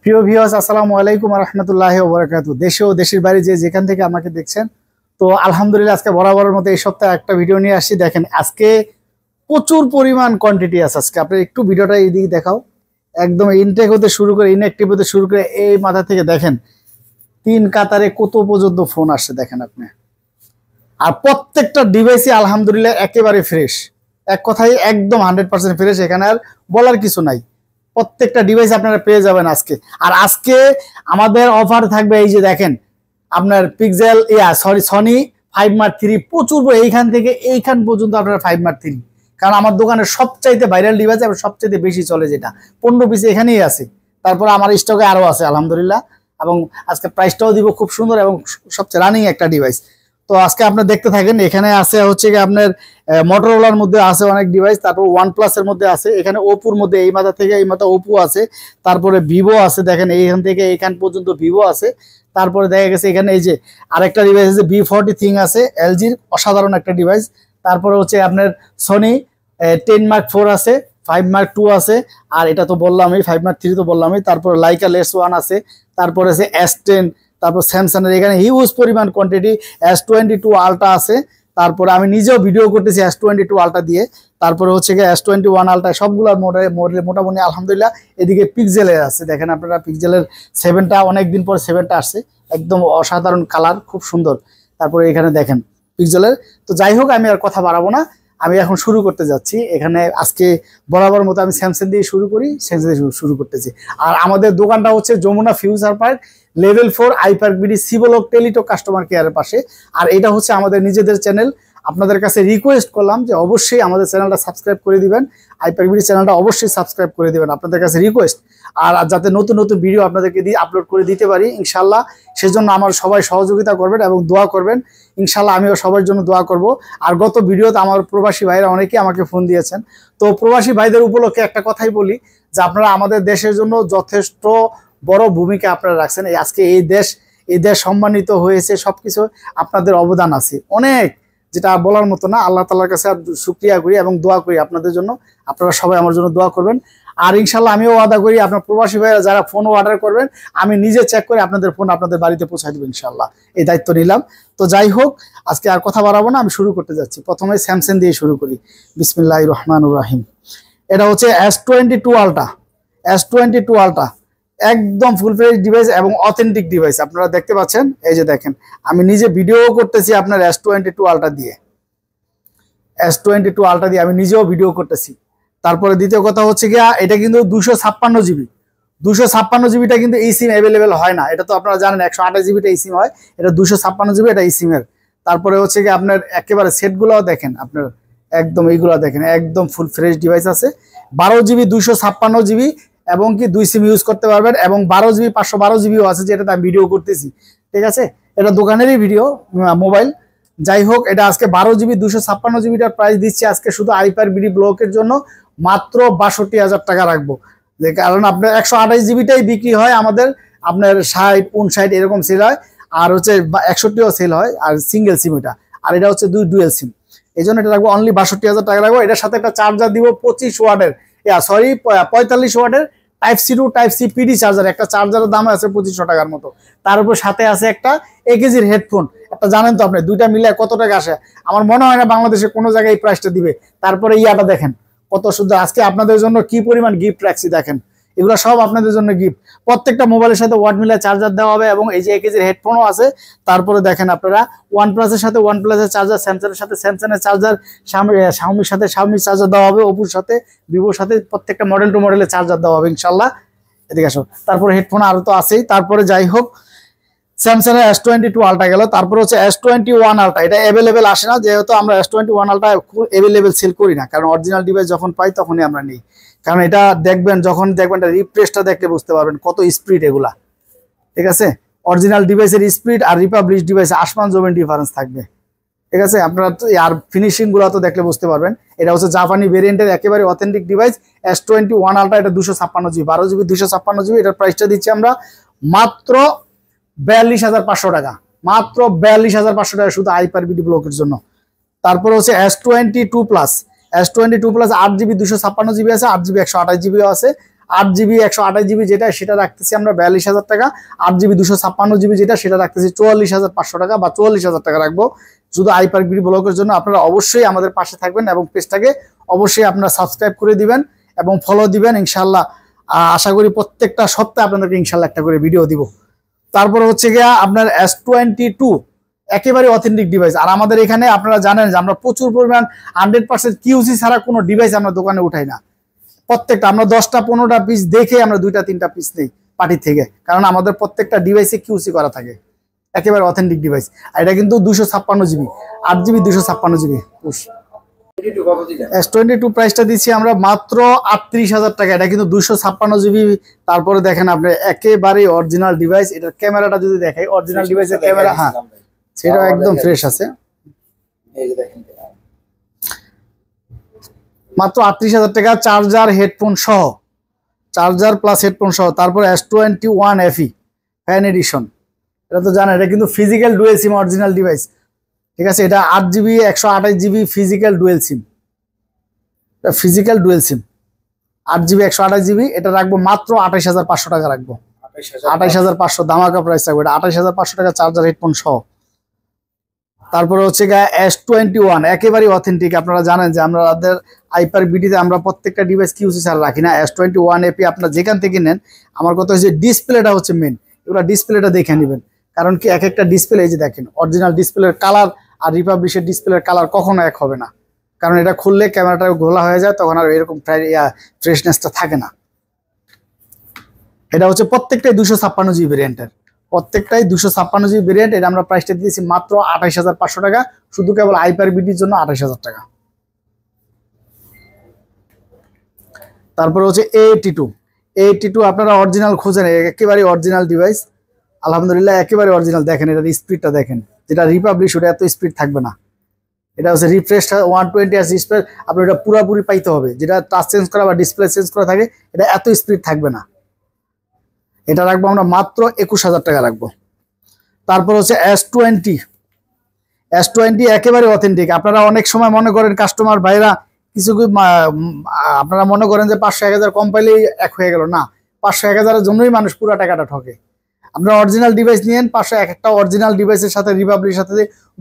প্রিয় ভিউয়ার্স, আসসালামু আলাইকুম ওয়া রাহমাতুল্লাহি ওয়া বারাকাতুহু। দেশে ও দেশের বাইরে যেখান থেকে আমাকে দেখছেন, তো আলহামদুলিল্লাহ আজকে বরাবরের মতো এই সপ্তাহে একটা ভিডিও নিয়ে আসছি। দেখেন আজকে প্রচুর পরিমাণ কোয়ান্টিটি আছে। আজকে আপনি একটু ভিডিওটা এইদিকে দেখাও, একদম ইনটেক হতে শুরু করে ইনঅ্যাক্টিভ হতে শুরু করে এই মাথা থেকে দেখেন তিন কাতারে কত পর্যন্ত ফোন আসছে দেখেন আপনি। আর প্রত্যেকটা ডিভাইসই আলহামদুলিল্লাহ একেবারে ফ্রেশ, এক কথায় একদম 100% ফ্রেশ। এখানে আর বলার কিছু নাই, প্রত্যেকটা ডিভাইস আপনারা পেয়ে যাবেন আজকে। আর আজকে আমাদের অফার থাকবে, এই যে দেখেন আপনার পিক্সেল সনি 5 মার্ক 3 প্রচুর, এইখান থেকে এইখান পর্যন্ত আপনারা 5 মার্ক 3, কারণ আমার দোকানে সবচাইতে ভাইরাল ডিভাইস এবং সবচাইতে বেশি চলে, যেটা 15 পিস এখানেই আছে। তারপর আমার স্টকে আরো আছে আলহামদুলিল্লাহ, এবং আজকে প্রাইসটাও দিব খুব সুন্দর এবং সবচেয়ে রানিং একটা ডিভাইস। তো আজকে আপনি দেখতে থাকেন। এখানে আছে হচ্ছে কি আপনার মোটরোলার মধ্যে আছে অনেক ডিভাইস, তারপর OnePlus এর মধ্যে আছে, এখানে ওপোর মধ্যে এই মাথা থেকে এই মাথা ওপো আছে, তারপরে ভিভো আছে, দেখেন এইখান থেকে এইখান পর্যন্ত ভিভো আছে। তারপরে দেখা গেছে এখানে এই যে আরেকটা ডিভাইস আছে V40 থিং আছে, এলজির অসাধারণ একটা ডিভাইস। তারপরে হচ্ছে আপনার সনি 10 মার্ক 4 আছে, 5 মার্ক 2 আছে, আর এটা তো বললামই 5 মার্ক 3 তো বললামই। তারপরে লাইকা লেস 1 আছে, তারপরে আছে S10, তারপর স্যামসাং এর এখানে হিউজ পরিমাণ কোয়ান্টিটি S22 আলট্রা আছে। তারপরে আমি নিজেও ভিডিও করতেছি S22 আলট্রা দিয়ে। তারপরে হচ্ছে গিয়ে S21 আলট্রা, সবগুলোর মোটামুটি আলহামদুলিল্লাহ। এদিকে পিক্সেলের আছে, দেখেন আপনারা পিক্সেলের 7টা, অনেকদিন পর 7টা আসছে, একদম অসাধারণ কালার, খুব সুন্দর। তারপরে এখানে দেখেন পিক্সেলের। তো যাই হোক, আমি আর কথা বাড়াবো না, আমি এখন শুরু করতে যাচ্ছি। এখানে আজকে বরাবর মতো আমি স্যামসাং দিয়ে শুরু করি, স্যামসাং দিয়ে শুরু করতেছি। আর আমাদের দোকানটা হচ্ছে Jamuna future park, level 4 iPark BD C block Teletalk customer কেয়ারের পাশে। আর এটা হচ্ছে আমাদের নিজেদের চ্যানেল। আপনাদের কাছে রিকোয়েস্ট করলাম যে অবশ্যই আমাদের চ্যানেলটা সাবস্ক্রাইব করে দিবেন, আইপার্ক বিডি চ্যানেলটা অবশ্যই সাবস্ক্রাইব করে দিবেন, আপনাদের কাছে রিকোয়েস্ট। আর যাতে নতুন নতুন ভিডিও আপনাদেরকে দিয়ে আপলোড করে দিতে পারি ইনশাল্লাহ, সেজন্য আমার সবাই সহযোগিতা করবেন এবং দোয়া করবেন ইনশাল্লাহ। আমিও সবার জন্য দোয়া করব। আর গত ভিডিওতে আমার প্রবাসী ভাইরা অনেকেই আমাকে ফোন দিয়েছেন, তো প্রবাসী ভাইদের উপলক্ষে একটা কথাই বলি যে আপনারা আমাদের দেশের জন্য যথেষ্ট বড় ভূমিকা আপনারা রাখছেন। আজকে এই দেশ সম্মানিত হয়েছে, সবকিছু আপনাদের অবদান আছে অনেক, যেটা বলার মতো না। আল্লাহ তাআলার কাছে শুকরিয়া করি এবং দোয়া করি আপনাদের জন্য। আপনারা সবাই আমার জন্য দোয়া করবেন। আর ইনশাল্লাহ আমিও ওয়াদা করি, আপনার প্রবাসী ভাইরা যারা ফোন অর্ডার করবেন, আমি নিজে চেক করে আপনাদের ফোন আপনাদের বাড়িতে পৌঁছায় দেবো ইনশাল্লাহ, এই দায়িত্ব নিলাম। তো যাই হোক, আজকে আর কথা বাড়াবো না, আমি শুরু করতে যাচ্ছি। প্রথমে স্যামসাং দিয়ে শুরু করি। বিসমিল্লাহির রহমানির রহিম। এটা হচ্ছে S22 আলট্রা, S22 আলট্রা একদম ফুল ফ্রেশ ডিভাইস এবং অথেন্টিক ডিভাইস। আপনারা দেখতে পাচ্ছেন, এই যে দেখেন আমি নিজে ভিডিও করতেছি আপনার S22 আলট্রা দিয়ে, S22 আলট্রা দিয়ে আমি নিজেও ভিডিও করতেছি। তারপরে দ্বিতীয় কথা হচ্ছে গিয়া, এটা কিন্তু 256 জিবি, 256 জিবিটা কিন্তু এই সিম অ্যাভেলেবেল হয় না, এটা তো আপনারা জানেন। 128 জিবিটা এই সিম হয়, এটা 256 জিবি, এটা এই সিমের। তারপরে হচ্ছে গিয়ে আপনার একেবারে সেটগুলোও দেখেন, আপনার একদম এইগুলো দেখেন, একদম ফুল ফ্রেশ ডিভাইস আছে। 12 জিবি 256 জিবি এবং কি 2 সিম ইউজ করতে পারবেন, এবং 12 জিবি 512 জিবিও আছে, যেটাতে আমি ভিডিও করতেছি। ঠিক আছে, এটা দোকানেরই ভিডিও মোবাইল। যাই হোক, এটা আজকে 12 জিবি 256 জিবিটার প্রাইস দিচ্ছি আজকে শুধু আইপার্ক বিডি ব্লকের জন্য মাত্র 62,000 টাকা রাখবো। যে কারণ আপনার 128 জিবিটাই বিক্রি হয় আমাদের, আপনার 60 59 এরকম সেল হয়, আর হচ্ছে 61ও সেল হয়, আর সিঙ্গেল সিম এটা। আর এটা হচ্ছে ডুয়েল সিম, এই জন্য এটা রাখবো অনলি 62,000 টাকা রাখবো। এটার সাথে একটা চার্জার দিব 25 ওয়াটের, 45 ওয়াটের type C to type C PD charger. একটা চার্জারের দাম আছে 2500 টাকার মতো। তার উপর সাথে আছে একটা 1 কেজির হেডফোন। একটা জানেন তো আপনি, দুইটা মিলে কত টাকা আসে? আমার মনে হয় না বাংলাদেশে কোনো জায়গায় এই প্রাইসটা দিবে। তারপরে ইয়াটা দেখেন কত সুন্দর। আজকে আপনাদের জন্য কি পরিমাণ গিফট রাখছি দেখেন, এগুলো সব আপনাদের জন্য গিফট। প্রত্যেকটা মোবাইলের সাথে ওয়াট মিলে চার্জার দেওয়া হবে, এবং এই যে 1 কেজির হেডফোনও আছে। তারপরে দেখেন আপনারা OnePlus এর সাথে OnePlus এর চার্জার, স্যামসাং এর সাথে স্যামসাং এর চার্জার, শাওমির সাথে শাওমির চার্জার দেওয়া হবে, ওপোর সাথে ভিভোর সাথে প্রত্যেকটা মডেল টু মডেলের চার্জার দেওয়া হবে ইনশাল্লাহ। এদিকে আসো। তারপরে হেডফোন আরো তো আছেই। তারপরে যাই হোক, স্যামসাং এর S22 আলট্রা গেল। তারপরে হচ্ছে S21 আলট্রা, এটা অ্যাভেলেবেল আসে না, যেহেতু আমরা S21 আলট্রা অ্যাভেলেবেল সেল করি না, কারণ অরিজিনাল ডিভাইস যখন পাই তখনই আমরা নিই। কারণ এটা দেখবেন, যখন দেখবেন রিফ্রেশটা দেখলে বুঝতে পারবেন কত স্পিড এগুলা। ঠিক আছে, অরিজিনাল ডিভাইসের স্পিড আর রিপাবলিশ ডিভাইসে আসমান জমিন ডিফারেন্স থাকবে। ঠিক আছে, আপনারা তো আর ফিনিশিং গুলো তো দেখলে বুঝতে পারবেন। এটা হচ্ছে জাপানি ভেরিয়েন্টের একেবারে অথেন্টিক ডিভাইস S21 আলট্রা। এটা 256 জিবি, 12 জিবি 256 জিবি। এটার প্রাইসটা দিচ্ছি আমরা মাত্র 42,500 টাকা, মাত্র 42,500 টাকা শুধু আইপার বিডি ব্লকের জন্য। তারপর হচ্ছে S22 plus, S22 plus 8 GB 256 GB আছে, 8 জিবি 128 জিবিও আছে। 8GB 128GB যেটা সেটা রাখতেছি আমরা 42,000 টাকা, 8GB 256GB যেটা সেটা রাখতেছি 44,500 টাকা বা 44,000 টাকা রাখবো শুধু আইপার বিডি ব্লগের জন্য। আপনারা অবশ্যই আমাদের পাশে থাকবেন এবং পেজটাকে অবশ্যই আপনারা সাবস্ক্রাইব করে দিবেন এবং ফলো দিবেন ইনশাল্লাহ। আশা করি প্রত্যেকটা সপ্তাহে আপনাদেরকে ইনশাল্লাহ একটা করে ভিডিও দিব। তারপরে হচ্ছে গিয়া আপনার S22 একেবারে অথেন্টিক ডিভাইস। আর আমাদের এখানে আপনারা জানেন যে আমরা প্রচুর পরিমাণ 100% কিউসি ছাড়া কোনো ডিভাইস আমরা দোকানে উঠাই না। প্রত্যেকটা আমরা 10টা 15টা পিস দেখে আমরা 2টা 3টা পিস নেই পার্টি থেকে, কারণ আমাদের প্রত্যেকটা ডিভাইসে কিউসি করা থাকে, একেবারে অথেন্টিক ডিভাইস। আর এটা কিন্তু 256GB 8GB 256GB। S22 প্রাইসটা দিচ্ছি আমরা মাত্র 38,000 টাকা। এটা কিন্তু 256GB। তারপরে দেখেন আপনি একেবারে অরিজিনাল ডিভাইস। এটার ক্যামেরাটা যদি দেখাই, অরিজিনাল ডিভাইসের ক্যামেরা, হ্যাঁ সেটাও একদম ফ্রেশ আছে। মাত্র 38,000 টাকা, চার্জার হেডফোন সহ, চার্জার প্লাস হেডফোন সহ। তারপর S21 FE ফ্যান এডিশন, এটা তো জানেন এটা কিন্তু ফিজিক্যাল ডুয়েল সিম অরিজিনাল ডিভাইস, ঠিক আছে। এটা 8GB 128GB ফিজিক্যাল ডুয়েল সিম, এটা ফিজিক্যাল ডুয়েল সিম 8GB 128GB। এটা রাখবো মাত্র 28,500 টাকা রাখবো, 28,500 দামাকা প্রাইস রাখবো। এটা 28,500 টাকা চার্জার হেডফোন সহ। তারপরে হচ্ছে S21 একেবারে অথেন্টিক। আপনারা জানেন যে আমাদের আইপার বিডিতে আমরা প্রত্যেকটা ডিভাইস কিউসি ছাড়া রাখি না। S21 FE আপনারা যেখান থেকে নেন, আমার কথা হচ্ছে ডিসপ্লেটা হচ্ছে মেন, এগুলো ডিসপ্লেটা দেখে নেবেন। কারণ কি এক একটা ডিসপ্লে, এই যে দেখেন অরিজিনাল ডিসপ্লের কালার আর রিপাবলিশের ডিসপ্লের কালার কখনো এক হবে না, কারণ এটা খুললে ক্যামেরাটা ঘোলা হয়ে যায়, তখন আর এরকম ফ্রেশনেসটা থাকে না। এটা হচ্ছে প্রত্যেকটাই 256GB ভেরিয়েন্টের, প্রত্যেকটাই 256GB ভেরিয়েন্ট। এটা আমরা প্রাইসটা দিয়েছি মাত্র 28,500 টাকা, শুধু কেবল আইপার বিডির জন্য 28,000 টাকা। তারপরে হচ্ছে A82 আপনারা অরিজিনাল খোঁজেন, একেবারে অরিজিনাল ডিভাইস আলহামদুলিল্লাহ, একেবারে অরিজিনাল। দেখেন এটার স্পিডটা দেখেন, যেটা রিপাবলিশ ওটা এত স্পিড থাকবে না। এটা হচ্ছে রিফ্রেশ 120 স্পিড, আপনার এটা পুরোপুরি পাইতে হবে। যেটা টাচ চেঞ্জ করা বা ডিসপ্লে চেঞ্জ করা থাকে, এটা এত স্পিড থাকবে না। এটা রাখবো আমরা মাত্র 21,000 টাকা রাখবো। তারপর হচ্ছে S20 একেবারে অথেন্টিক। আপনারা অনেক সময় মনে করেন কাস্টমার ভাইরা কিছু আপনারা মনে করেন যে 500-1000 কম পাইলেই এক হয়ে গেল, না, 500-1000-এর জন্যই মানুষ পুরো টাকাটা ঠকে। আপনারা অরিজিনাল ডিভাইস নিয়েন, 500 এক একটা অরিজিনাল ডিভাইসের সাথে রিপাবলিকের সাথে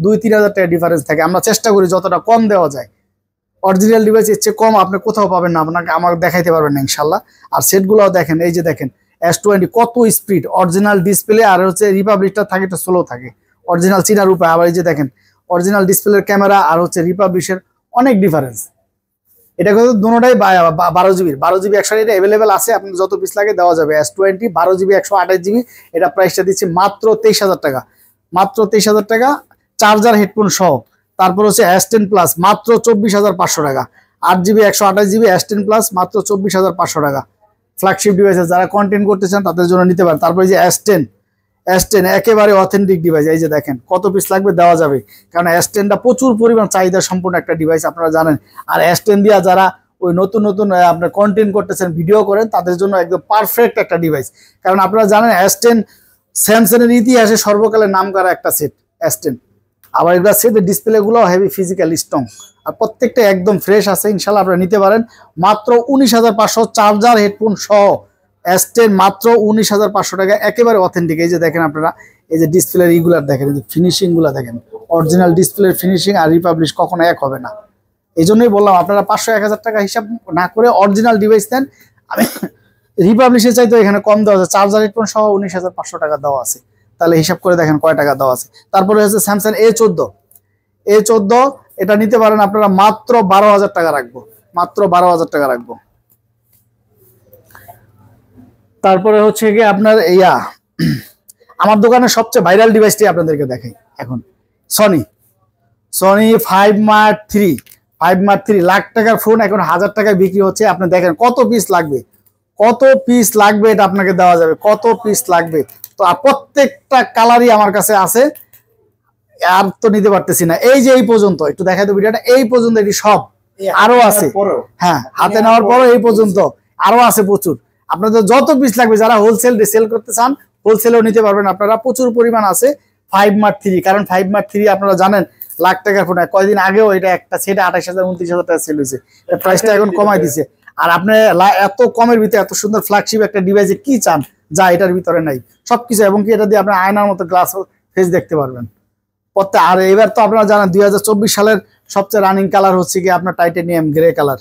2-3 হাজার টাকা ডিফারেন্স থাকে। আমরা চেষ্টা করি যতটা কম দেওয়া যায়। অরিজিনাল ডিভাইস এর চেয়ে কম আপনি কোথাও পাবেন না, আপনাকে আমার দেখাইতে পারবেন না ইনশাল্লাহ। আর সেটগুলোও দেখেন, এই যে দেখেন S20 কত স্পিড, অরিজিনাল ডিসপ্লে, আর হচ্ছে রিপাবলিকটা থাকে একটু স্লো থাকে, অরিজিনাল চিনার উপায়। আবার এই যে দেখেন অরিজিনাল ডিসপ্লের ক্যামেরা আর হচ্ছে রিপাবলিশের অনেক ডিফারেন্স। এটা কিন্তু দুটোটাই 12GB 128, এটা অ্যাভেলেবেল আছে, আপনার যত পিস লাগে দেওয়া যাবে। S20 12GB 128GB, এটা প্রাইসটা দিচ্ছি মাত্র 23,000 টাকা, মাত্র 23,000 টাকা চার্জার হেডফোন সহ। তারপর হচ্ছে S10 প্লাস মাত্র 24,500 টাকা, 8GB 128GB S10 প্লাস মাত্র 24,500 টাকা। ফ্ল্যাগশিপ ডিভাইসেস যারা কন্টেন্ট করতে চান তাদের জন্য নিতে পারেন। তারপরে যে S10 একেবারে অথেন্টিক ডিভাইস, এই যে দেখেন কত পিস লাগবে দেওয়া যাবে, কারণ S10টা প্রচুর পরিমাণ চাহিদা সম্পূর্ণ একটা ডিভাইস, আপনারা জানেন। আর S10 দিয়া যারা ওই নতুন আপনার কন্টেন্ট করতেছেন, ভিডিও করেন, তাদের জন্য একদম পারফেক্ট একটা ডিভাইস। কারণ আপনারা জানেন S10 স্যামসাংয়ের ইতিহাসে সর্বকালের নাম করা একটা সেট S10। আবার এগুলো সেটের ডিসপ্লেগুলো হেভি ফিজিক্যাল স্ট্রং, আর প্রত্যেকটা একদম ফ্রেশ আছে। ইনশাল্লাহ আপনারা নিতে পারেন মাত্র 19,500 চার্জার হেডফোন সহ। S10 মাত্র 19,500 টাকা, একেবারে অথেন্টিক। এই যে দেখেন আপনারা, এই যে ডিসপ্লের ইগুলার দেখেন, এই যে ফিনিশিংগুলো দেখেন, অরিজিনাল ডিসপ্লের ফিনিশিং আর রিপাবলিশ কখনো এক হবে না। এই জন্যই বললাম আপনারা 500-1000 টাকা হিসাব না করে অরিজিনাল ডিভাইস দেন। আমি রিপাবলিশের চাইতে এখানে কম দেওয়া আছে, চার্জার হেডফোন সহ 19,500 টাকা দেওয়া আছে। তাহলে হিসাব করে দেখেন কয় টাকা দেওয়া আছে। তারপরে হচ্ছে স্যামসাং A14 এটা নিতে পারেন আপনারা মাত্র 12,000 টাকা রাখবো, মাত্র 12,000 টাকা রাখবো। তারপরে হচ্ছে গিয়ে আপনার আমার দোকানের সবচেয়ে ভাইরাল ডিভাইসটি আপনাদেরকে দেখাই এখন, সনি 5 Mark 3 লাখ টাকার ফোন এখন 1000 টাকায় বিক্রি হচ্ছে। আপনি দেখেন কত পিস লাগবে, এটা আপনাকে দেওয়া যাবে, কত পিস লাগবে। তো প্রত্যেকটা কালারই আমার কাছে আছে, আর তো নিতে পারতেছি না। এই যে এই পর্যন্ত একটু দেখাই তো ভিডিওটা, এই পর্যন্ত এটি সব, আরো আছে, হ্যাঁ হাতে নেওয়ার পরও এই পর্যন্ত আরো আছে প্রচুর। আপনাদের যত পিস লাগবে, যারা হোলসেল সেল করতে চান হোলসেলেও নিতে পারবেন আপনারা, প্রচুর পরিমাণ আছে। 5 Mark 3, কারণ 5 Mark 3 আপনারা জানেন লাখ টাকার ফোন। কয়েকদিন আগেও এটা একটা সেট 28,000 29,000 টাকা সেল হয়েছে, প্রাইসটা এখন কমাই দিছে। আর আপনি এত কমের ভিতরে এত সুন্দর ফ্ল্যাগশিপ একটা ডিভাইসে কি চান যা এটার ভিতরে নাই সবকিছু, এবং কি এটা দিয়ে আপনি আয়নার মতো গ্লাস ফেস দেখতে পারবেন প্রত্যেক। আর এবার তো আপনারা জানেন 2024 সালের সবচেয়ে রানিং কালার হচ্ছে কি আপনার টাইটানিয়াম গ্রে কালার,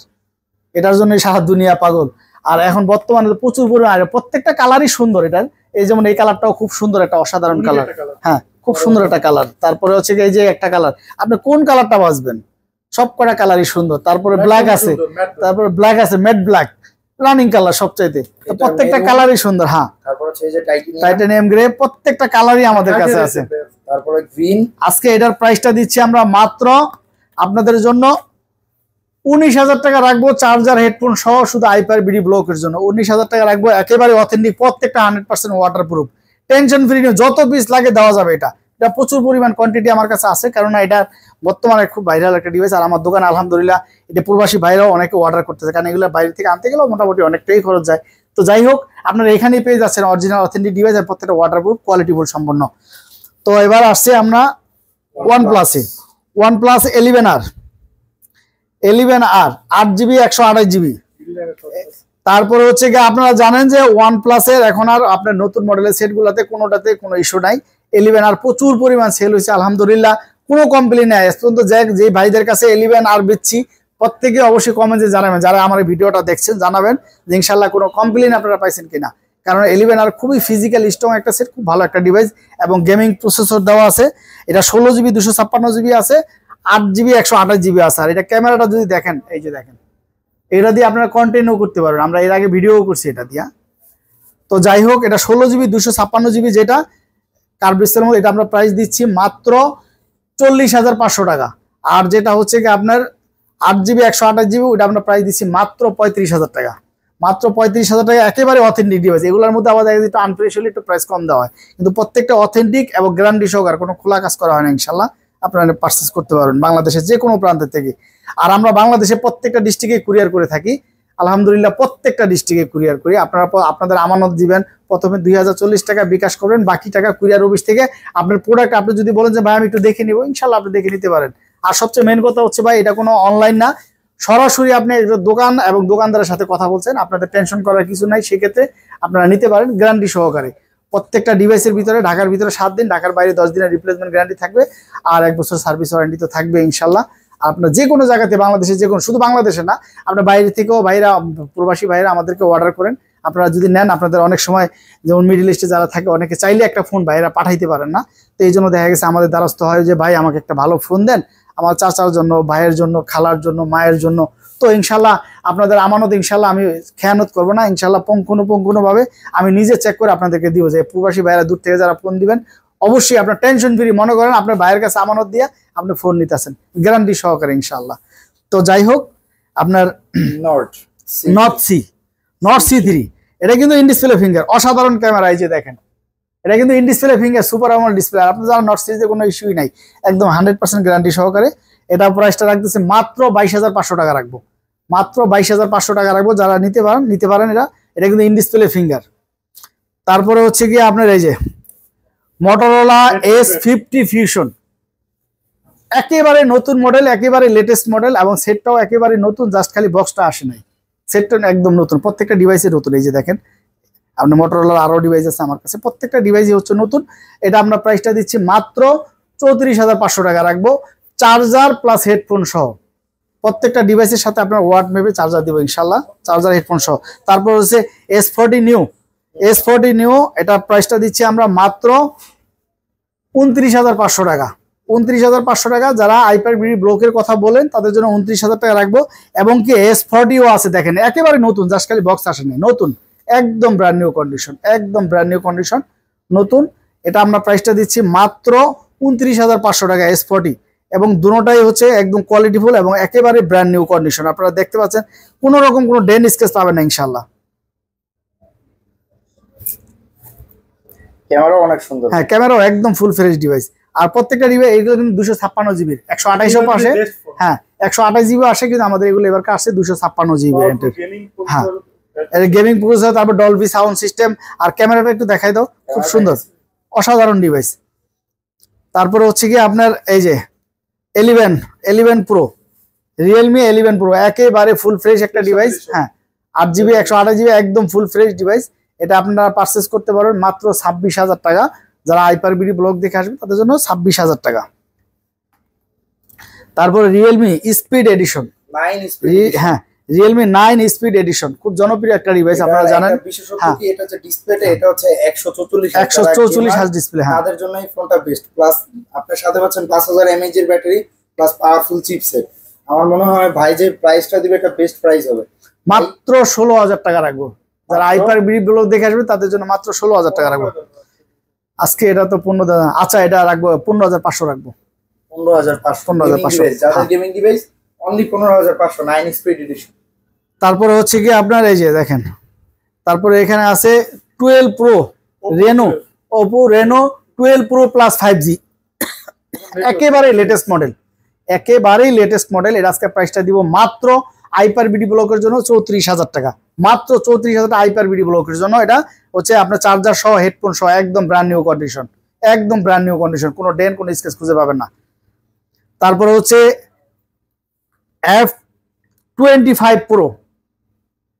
এটার জন্য সারা দুনিয়া পাগল। আর এখন বর্তমানে প্রচুর পরিমাণে প্রত্যেকটা কালারই সুন্দর এটার, এই যেমন এই কালারটাও খুব সুন্দর, একটা অসাধারণ কালার, হ্যাঁ খুব সুন্দর একটা কালার। তারপরে হচ্ছে এই যে একটা কালার, আপনি কোন কালারটা বাছবেন, সব কটা কালারই সুন্দর। তারপরে ব্ল্যাক আছে, তারপরে ব্ল্যাক আছে, ম্যাট ব্ল্যাক রানিং কালার সবচাইতে, প্রত্যেকটা কালারই সুন্দর। হ্যাঁ তারপর হচ্ছে এই যে টাইটানিয়াম গ্রে, প্রত্যেকটা কালারই আমাদের কাছে আছে। তারপরে গ্রিন, আজকে এটার প্রাইসটা দিচ্ছি আমরা মাত্র আপনাদের জন্য 19,000 টাকা রাখবো, চার্জার হেডফোন সহ, শুধু আইপার বিডি ব্লকের জন্য 19,000 টাকা রাখবো, একেবারে অথেন্টিক, প্রত্যেকটা 100% ওয়াটারপ্রুফ, টেনশন ফ্রি, যত পিস লাগে দেওয়া যাবে। এটা প্রচুর পরিমাণ কোয়ান্টিটি আমার কাছে আছে, কারণ এটা বর্তমানে খুব ভাইরাল একটা ডিভাইস। আর আমার দোকানে আলহামদুলিল্লাহ এটা প্রবাসী ভাইরাও অনেকে অর্ডার করতেছে, কারণ এগুলো বাইরে থেকে আনতে গেলেও মোটামুটি অনেকটাই খরচ যায়। তো যাই হোক, আপনারা এখানেই পেয়ে যাচ্ছেন অরিজিনাল অথেন্টিক ডিভাইস, আর প্রত্যেকটা ওয়াটারপ্রুফ, কোয়ালিটি ফুল সম্পন্ন। তো এবার আসছে আমরা OnePlus-এ, OnePlus 11R 8GB 128GB। তারপরে হচ্ছে গিয়ে আপনারা জানেন যে OnePlus-এর এখন আর আপনার নতুন মডেলের সেটগুলোতে কোনোটাতে কোনো ইস্যু নাই। 11R প্রচুর পরিমাণ সেল হয়েছে আলহামদুলিল্লাহ, কোনো কমপ্লেন নাই। পর্যন্ত যে ভাইদের কাছে 11R বেচছি প্রত্যেকে অবশ্যই কমেন্টে জানাবেন, যারা আমার ভিডিওটা দেখছেন জানাবেন যে ইনশাল্লাহ কোনো কমপ্লেন আপনারা পাইছেন কিনা। কারণ 11R খুবই ফিজিক্যাল স্ট্রং একটা সেট, খুব ভালো একটা ডিভাইস, এবং গেমিং প্রসেসর দেওয়া আছে। এটা 16GB 256GB আছে, 8GB 128GB আছে। আর এটা ক্যামেরাটা যদি দেখেন, এই যে দেখেন, এটা দিয়ে আপনারা কন্টেন্টও করতে পারবেন, আমরা এর আগে ভিডিও করছি এটা দিয়া। তো যাই হোক, এটা 16GB 256GB যেটা কার্ভিসের মধ্যে, এটা আমরা প্রাইস দিচ্ছি মাত্র 40,500 টাকা। আর যেটা হচ্ছে কি আপনার 8GB 128GB, ওটা আমরা প্রাইস দিচ্ছি মাত্র 35,000 টাকা, মাত্র 35,000 টাকা। একেবারে অথেন্টিক ডিভাইস, এগুলোর মধ্যে আবার দেখা যায় একটু আনফ্রেশ হলে একটু প্রাইস কম দেওয়া হয়, কিন্তু প্রত্যেকটা অথেন্টিক এবং গ্যারান্টি সহকার, কোনো খোলা কাজ করা হয় না। ইনশাল্লাহ আপনারা পারচেস করতে পারবেন বাংলাদেশের যে কোনো প্রান্তের থেকে। আর আমরা বাংলাদেশে প্রত্যেকটা ডিস্ট্রিক্টে কুরিয়ার করে থাকি আলহামদুলিল্লাহ, প্রত্যেকটা ডিস্ট্রিক্টে কুরিয়ার করি। আপনারা আপনাদের আমানত দিবেন, প্রথমে 2040 টাকা বিকাশ করবেন, বাকি টাকা কুরিয়ার অফিস থেকে আপনার প্রোডাক্ট আপনি যদি বলেন যে ভাই আমি একটু দেখে নিব, ইনশাল্লাহ আপনি দেখে নিতে পারেন। আর সবচেয়ে মেন কথা হচ্ছে ভাই, এটা কোনো অনলাইন না, সরাসরি আপনি দোকান এবং দোকানদারের সাথে কথা বলছেন, আপনাদের টেনশন করার কিছু নাই। সেক্ষেত্রে আপনারা নিতে পারেন গ্যারান্টি সহকারে। প্রত্যেকটা ডিভাইসের ভিতরে, ঢাকার ভিতরে 7 দিন, ঢাকার বাইরে 10 দিনের রিপ্লেসমেন্ট গ্যারান্টি থাকবে, আর 1 বছর সার্ভিস ওয়ারেন্টি তো থাকবে ইনশাল্লাহ। আপনার যে কোনো জায়গাতে, বাংলাদেশে যে কোনো, শুধু বাংলাদেশে না, আপনার বাইরে থেকেও ভাইরা, প্রবাসী ভাইরা আমাদেরকে অর্ডার করেন। আপনারা যদি নেন, আপনাদের অনেক সময় যেমন মিডল ইস্টে যারা থাকে, অনেকে চাইলে একটা ফোন ভাইরা পাঠাইতে পারেন না। তো এই জন্য দেখা গেছে আমাদের দ্বারস্থ হয় যে ভাই আমাকে একটা ভালো ফোন দেন, আমার চাচার জন্য, ভাইয়ের জন্য, খালার জন্য, মায়ের জন্য। তো ইনশাল্লাহ আপনাদের আমানত ইনশাল্লাহ আমি খেয়ানত করবো না, ইনশাল্লাহ পুঙ্খানুপুঙ্খভাবে আমি নিজে চেক করে আপনাদেরকে দিব। যে প্রবাসী ভাইরা দূর থেকে যারা ফোন দিবেন, অবশ্যই আপনার টেনশন ফ্রি মনে করেন আপনার ভাইয়ের কাছে আমানত দিয়ে আপনি ফোন নিতেছেন গ্যারান্টি সহকারে ইনশাল্লাহ। তো যাই হোক, আপনার নট C3, এটা কিন্তু ইনডিসপ্লে ফিঙ্গার, অসাধারণ ক্যামেরা। এই যে দেখেন, এটা কিন্তু in-display finger, super AMOLED display. আপনার যারা নট সিরিজে কোনো ইস্যুই নাই, একদম 100% গ্যারান্টি সহকারে। এটা প্রাইসটা রাখতেছে মাত্র 22,500 টাকা রাখবো, মাত্র 22,500 টাকা রাখবো। যারা নিতে পারেন এটা কিন্তু ইনডিসপ্লে ফিঙ্গার। তারপরে হচ্ছে গিয়ে আপনার এই যে Motorola S50 Fusion, একেবারে নতুন মডেল, একেবারে লেটেস্ট মডেল, এবং সেটটাও একেবারে নতুন, জাস্ট খালি বক্সটা আসে নাই, সেটটা একদম নতুন, প্রত্যেকটা ডিভাইসে নতুন। এই যে দেখেন, আপনার Motorola আরো ডিভাইস আছে আমার কাছে, প্রত্যেকটা ডিভাইসই হচ্ছে নতুন। এটা আমরা প্রাইসটা দিচ্ছি মাত্র 34,500 টাকা রাখবো, চার্জার প্লাস হেডফোন সহ। প্রত্যেকটা ডিভাইসের সাথে আপনার ওয়াট মেপে চার্জার দিব ইনশাল্লাহ, চার্জার হেডফোন সহ। তারপর হচ্ছে S40 নিউ, এটা প্রাইসটা দিচ্ছি আমরা মাত্র 29,500 টাকা, 29,500 টাকা। যারা আইপার বিডি ব্লকের কথা বলেন তাদের জন্য 29,000 টাকা রাখবো। এবং কি S40ও আছে, দেখেন একেবারে নতুন, জাস্ট খালি বক্স আসেনি, নতুন, একদম ব্র্যান্ড নিউ কন্ডিশন, একদম ব্র্যান্ড নিউ কন্ডিশন, নতুন। এটা আমরা প্রাইসটা দিচ্ছি মাত্র 29,500 টাকা S40, এবং দুটোটাই হচ্ছে একদম কোয়ালিটিফুল এবং একেবারে ব্র্যান্ড নিউ কন্ডিশন। আপনারা দেখতে পাচ্ছেন কোনো রকম কোনো ডেন স্কেচ পাবেন না ইনশাল্লাহ। ক্যামেরাও অনেক সুন্দর, হ্যাঁ ক্যামেরাও একদম ফুল ফ্রেশ ডিভাইস। আর প্রত্যেকটা ডিভাইস এগুলো কিন্তু 256GB, 128ও আসে, হ্যাঁ 128GB আসে, কিন্তু আমাদের এগুলো এবার আসছে 256GB ভ্যারিয়েন্টের। হ্যাঁ, এর গেমিং প্রসেসর, তারপর ডলবি সাউন্ড সিস্টেম। আর ক্যামেরাটা একটু দেখাই দাও, খুব সুন্দর, অসাধারণ ডিভাইস। তারপরে হচ্ছে কি আপনার এই যে 11 Pro, Realme 11 Pro, একেবারে ফুল ফ্রেশ একটা ডিভাইস। হ্যাঁ, 8GB 128GB একদম ফুল ফ্রেশ ডিভাইস। এটা আপনারা পারচেস করতে পারবেন মাত্র 26,000 টাকা। যারা হাইপার-বিডি ব্লগ দেখে আসবেন তাদের জন্য 26,000 টাকা। তারপরে রিয়েলমি স্পিড এডিশন, হ্যাঁ রিয়েলমি 9 স্পিড এডিশন খুব জনপ্রিয় একটা ডিভাইস, আপনারা জানেন। হ্যাঁ এটা হচ্ছে ডিসপ্লেতে, এটা হচ্ছে 144 হার্জ ডিসপ্লে। হ্যাঁ তাদের জন্য এই ফোনটা বেস্ট। প্লাস আপনার সাথে পাচ্ছেন 5000 mAh এর ব্যাটারি প্লাস পাওয়ারফুল চিপসেট। আমার মনে হয় ভাই যে প্রাইসটা দিবে এটা বেস্ট প্রাইস হবে। মাত্র 16,000 টাকা রাখবো। যারা হাইপার-বিডি ব্লগ দেখে আসবে তাদের জন্য মাত্র 16,000 টাকা রাখবো আজকে। এটা তো 15,000, আচ্ছা এটা রাখবো 15,500 রাখবো। 15,500 যাদের gaming device only 15,500 9 speed addition. তারপরে হচ্ছে কি আপনার এই যে দেখেন, তারপরে এখানে আছে 12 pro Reno, Oppo Reno 12 Pro Plus 5G, একেবারে লেটেস্ট মডেল, একেবারেই লেটেস্ট মডেল। এর আজকে প্রাইসটা দিব মাত্র হাইপার-বিডি ব্লকের জন্য 34,000 টাকা। মাত্র 34,000 টাকা হাইপার-বিডি ব্লকের জন্য। এটা হচ্ছে আপনার চার্জার সহ, হেডফোন সহ, একদম ব্র্যান্ড নিউ কন্ডিশন, একদম ব্র্যান্ড নিউ কন্ডিশন, কোনো ডেন কোনো স্কেচ খুঁজে পাবেন না। তারপরে হচ্ছে F25 Pro,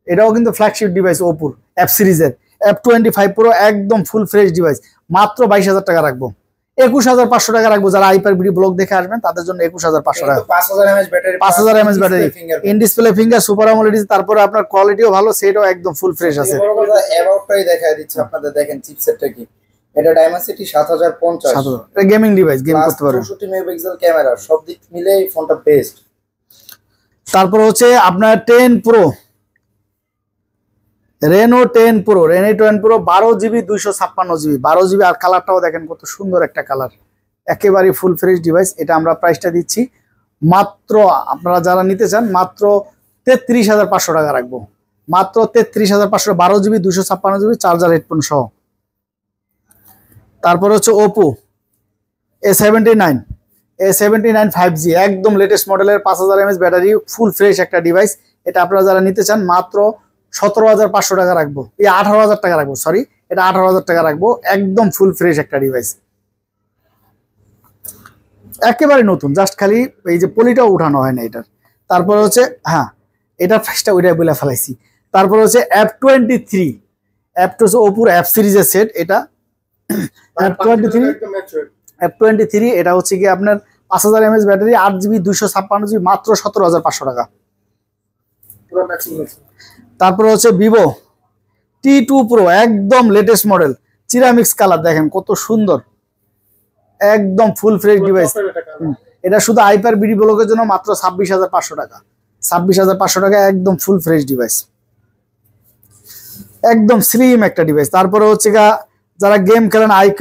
এটাও কিন্তু ফ্ল্যাগশিপ ডিভাইস ওপোর অ্যাপ সিরিজের। F25 Pro একদম ফুল ফ্রেশ ডিভাইস, মাত্র 22,000 টাকা রাখবো। 21,500 টাকা রাখবো। যারা হাইপার-বিডি ব্লগ দেখে আসবেন তাদের জন্য 21,500 টাকা। 5000 mAh battery, 5000 mAh battery, in display finger, super AMOLED. তারপরে আপনার কোয়ালিটিও ভালো, সেটাও একদম ফুল ফ্রেশ আছে। অ্যাবাউটটাই দেখায় দিচ্ছে আপনাদের, দেখেন চিপসেটটা কি। এটা ডাইমেনসিটি 7050, এটা গেমিং ডিভাইস, গেম করতে পারবেন। 64 মেগাপিক্সেল ক্যামেরা, সব দিক মিলে এই ফোনটা বেস্ট। তারপর হচ্ছে আপনার 10 Pro, Reno 10 Pro, Reno 10 Pro 12GB 256GB, 12GB। আর কালারটাও দেখেন কত সুন্দর একটা কালার, একেবারে ফুল ফ্রেশ ডিভাইস। এটা আমরা প্রাইসটা দিচ্ছি মাত্র, আপনারা যারা নিতে চান মাত্র 33,500 টাকা রাখবো। মাত্র 33,500, 12GB 256GB, চার্জার হেডফোন সহ। তারপর হচ্ছে Oppo A79 5G, একদম লেটেস্ট মডেলের, 5000 mAh ব্যাটারি, ফুল ফ্রেশ একটা ডিভাইস। এটা আপনারা যারা নিতে চান মাত্র 17,500 টাকা রাখবো, 18,000 টাকা রাখবো, সরি এটা 18,000 টাকা রাখবো। একদম ফুল ফ্রেশ একটা ডিভাইস, একেবারে নতুন, জাস্ট খালি এই যে পলিটাও উঠানো হয় না এটার। তারপর হচ্ছে হ্যাঁ এটা ফার্স্টটা ওইটাই বলে ফেলাইছি। তারপর হচ্ছে F23, ওপোর অ্যাপ সিরিজের সেট। এটা F23 এটা হচ্ছে কি আপনার 5000 mAh ব্যাটারি, 8GB 256GB, মাত্র 17,500 টাকা। তারপর হচ্ছে Vivo T2 Pro, একদম লেটেস্ট মডেল, সিরামিক্স কালার, দেখেন কত সুন্দর, একদম ফুল ফ্রেশ ডিভাইস। এটা শুধু হাইপার-বিডি ব্লকের জন্য মাত্র 26,500 টাকা। 26,500 টাকা, একদম ফুল ফ্রেশ ডিভাইস, একদম স্লিম একটা ডিভাইস। তারপরে হচ্ছে যারা গেম খেলেন IQ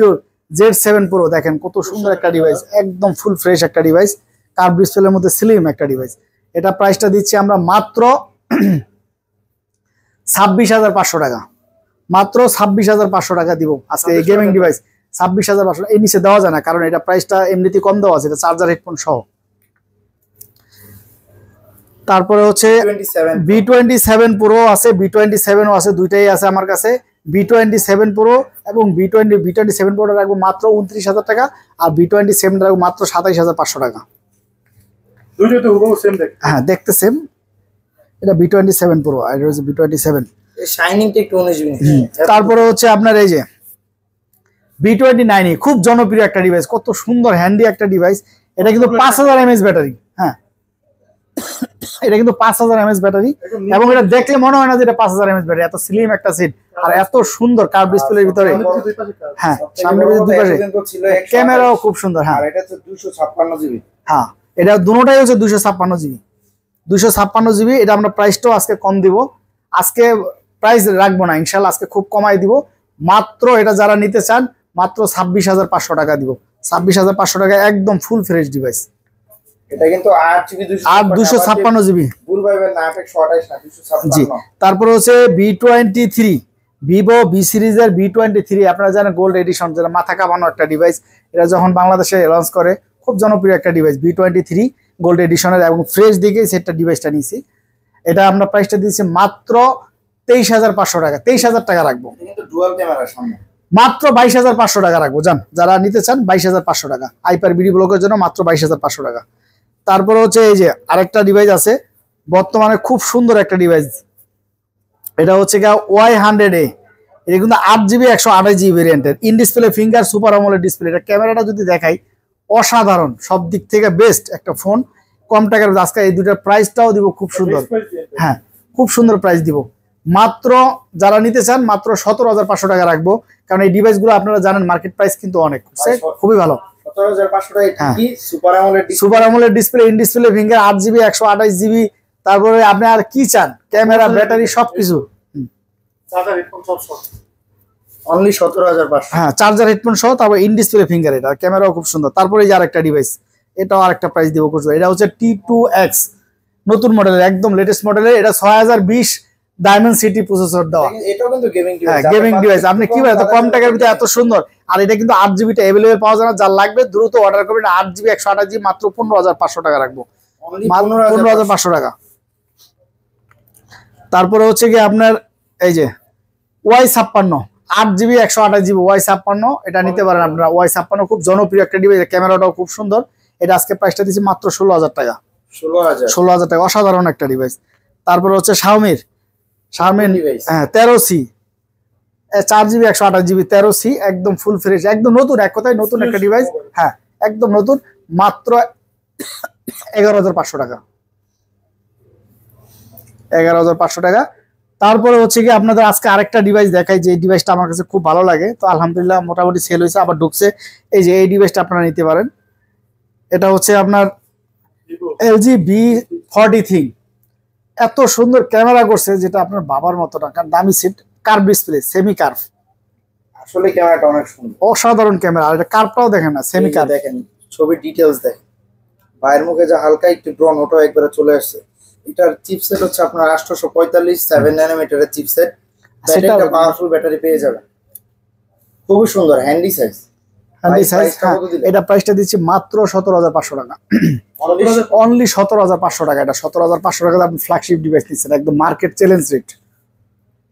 Z7 Pro, দেখেন কত সুন্দর একটা ডিভাইস, একদম ফুল ফ্রেশ একটা ডিভাইস, কার্ভ ডিসপ্লের মধ্যে স্লিম একটা ডিভাইস। এটা প্রাইসটা দিচ্ছি আমরা মাত্র 26,500 টাকা। মাত্র 26,500 টাকা দিব আজকে এই গেমিং ডিভাইস। 26,500, এই নিচে দেওয়া যায় না, কারণ এটা প্রাইসটা এমনিতেই কম দেওয়া আছে, এটা চার্জার হেডফোন সহ। তারপরে হচ্ছে B27 Pro আছে, B27 আছে, দুইটাই আছে আমার কাছে। B27 Pro এবং B27 Pro রাখবো মাত্র 29,000 টাকা, আর B27 রাখবো মাত্র 27,500 টাকা। হ্যাঁ দেখতে সেম, এটা B27 Pro আর এটা হচ্ছে B27। শাইনিংটা একটু 19 তারপরে হচ্ছে আপনার এই যে B29, খুব জনপ্রিয় একটা ডিভাইস, কত সুন্দর হ্যান্ডি একটা ডিভাইস। এটা কিন্তু 5000 mAh ব্যাটারি, হ্যাঁ এটা কিন্তু 5000 mAh ব্যাটারি, এবং এটা দেখলে মনে হয় না যে এটা 5000 mAh ব্যাটারি, এত স্লিম একটা সিট আর এত সুন্দর কার্ভ ডিসপ্লের ভিতরে। হ্যাঁ সামনে দুই পাশে ক্যামেরাও খুব সুন্দর। হ্যাঁ এটা হচ্ছে 256GB। হ্যাঁ এটা দুটোটাই হচ্ছে 256GB, 256GB। এটা আমরা প্রাইসটাও আজকে কম দিব, আজকে প্রাইস রাখবো না ইনশাল্লাহ, আজকে খুব কমাই দিব। মাত্র এটা যারা নিতে চান মাত্র 26,500 টাকা দিব। 26,500 টাকা, একদম ফুল ফ্রেশ ডিভাইস। এটা কিন্তু 8GB 256GB, ভুল পাবেন না, 128 না 256। জি তারপর হচ্ছে B23, ভিভো বি সিরিজের B23, আপনারা জানেন গোল্ড এডিশন, যেটা মাথা কাঁপানো একটা ডিভাইস। এটা যখন বাংলাদেশে লঞ্চ করে খুব জনপ্রিয় একটা ডিভাইস, B23 গোল্ড এডিশনের, এবং ফ্রেশ দিকে সেটটা ডিভাইসটা নিয়েছি। এটা আমরা প্রাইসটা দিয়েছি মাত্র 23,500 টাকা, 23,000 টাকা রাখবো। কিন্তু ডুয়াল ক্যামেরার সামনে মাত্র 22,500 টাকা রাখবো। যান যারা নিতে চান 22,500 টাকা, হাইপার-বিডি ব্লকের জন্য মাত্র 22,500 টাকা। তারপরে হচ্ছে এই যে আরেকটা ডিভাইস আছে বর্তমানে খুব সুন্দর একটা ডিভাইস, এটা হচ্ছে গিয়ে Y100A, এটা কিন্তু 8GB 128GB ভেরিয়েন্টের in display finger super AMOLED display. এটা ক্যামেরাটা যদি দেখাই অসাধারণ, সব দিক থেকে বেস্ট একটা ফোন, কম টাকার। আজকে এই দুটার প্রাইসটাও দিব খুব সুন্দর, হ্যাঁ খুব সুন্দর প্রাইস দিব। মাত্র যারা নিতে চান মাত্র 17,500 টাকা রাখবো, কারণ এই ডিভাইসগুলো আপনারা জানেন মার্কেট প্রাইস কিন্তু অনেক, খুবই ভালো। 17,500 টাকা কি super AMOLED display, in display finger, 8GB 128GB। তারপরে আপনি আর কি চান, ক্যামেরা, ব্যাটারি সবকিছু, অনলি 17,500। হ্যাঁ চার্জার, হেডফোন সহ, তারপর ইন ডিসপ্লে ফিঙ্গার, এটা ক্যামেরাও খুব সুন্দর। তারপরে এই যে আরেকটা ডিভাইস, এটাও আরেকটা প্রাইস দিব খুব সুন্দর। এটা হচ্ছে T2X, নতুন মডেলের, একদম লেটেস্ট মডেলের। এটা 6020 ডায়মেনসিটি প্রসেসর দেওয়া, এটাও কিন্তু গেমিং হ্যাঁ ডিভাইস। Gaming device. আপনি কি এত কম টাকার ভিতরে এত সুন্দর, আর এটা কিন্তু 8GB টা अवेलेबल পাওয়া যায় না, যার লাগবে দ্রুত অর্ডার করবেন। 8GB 128GB মাত্র 15,500 টাকা রাখবো, 15,500 টাকা। তারপরে হচ্ছে কি আপনার এই যে Y56, 8GB 128GB Y56, এটা নিতে পারেন আপনারা। Y56 খুব জনপ্রিয় একটা ডিভাইস, ক্যামেরাটাও খুব সুন্দর। এটা আজকে প্রাইসটা দিচ্ছি মাত্র 16,000 টাকা, 16,000 টাকা, অসাধারণ একটা ডিভাইস। তারপরে হচ্ছে Xiaomi হ্যাঁ 13C, 4GB 128GB 13C, একদম ফুল ফ্রেশ, একদম নতুন, এক কথায় নতুন একটা ডিভাইস, হ্যাঁ একদম নতুন, মাত্র 11,500 টাকা, 11,500 টাকা। তারপরে হচ্ছে কি আপনাদের আজকে আরেকটা ডিভাইস দেখাই, যে এই ডিভাইসটা আমার কাছে খুব ভালো লাগে, তো আলহামদুলিল্লাহ মোটামুটি সেল হয়েছে, আবার ঢুকছে। এই যে এই ডিভাইসটা আপনারা নিতে পারেন, এটা হচ্ছে আপনার LG V40 থিং, এত সুন্দর ক্যামেরা করছে, যেটা আপনার বাবার মতো না, কারণ দামি set, curve display, semi curve, আসলে ক্যামেরাটা অনেক সুন্দর, অসাধারণ ক্যামেরা। আর এটা কার্ভটাও দেখেন না, সেমি কার্ভ দেখেন, ছবির ডিটেইলস দেখেন, বাইরের মুখে যা হালকা একটু ড্রোন, ওটাও একবারে চলে আসছে। এটার চিপসেট হচ্ছে আপনার 845 7 ন্যানোমিটারের চিপসেট, ব্যাটারিটা পাওয়ারফুল ব্যাটারি পেয়ে যাবেন, খুবই সুন্দর, হ্যান্ডি সাইজ। এটা প্রাইসটা দিচ্ছি মাত্র 17,500 টাকা, অনলি 17,500 টাকা। এটা 17,500 টাকা আপনি ফ্ল্যাগশিপ ডিভাইস নিচ্ছেন, একদম মার্কেট চ্যালেঞ্জ রেট,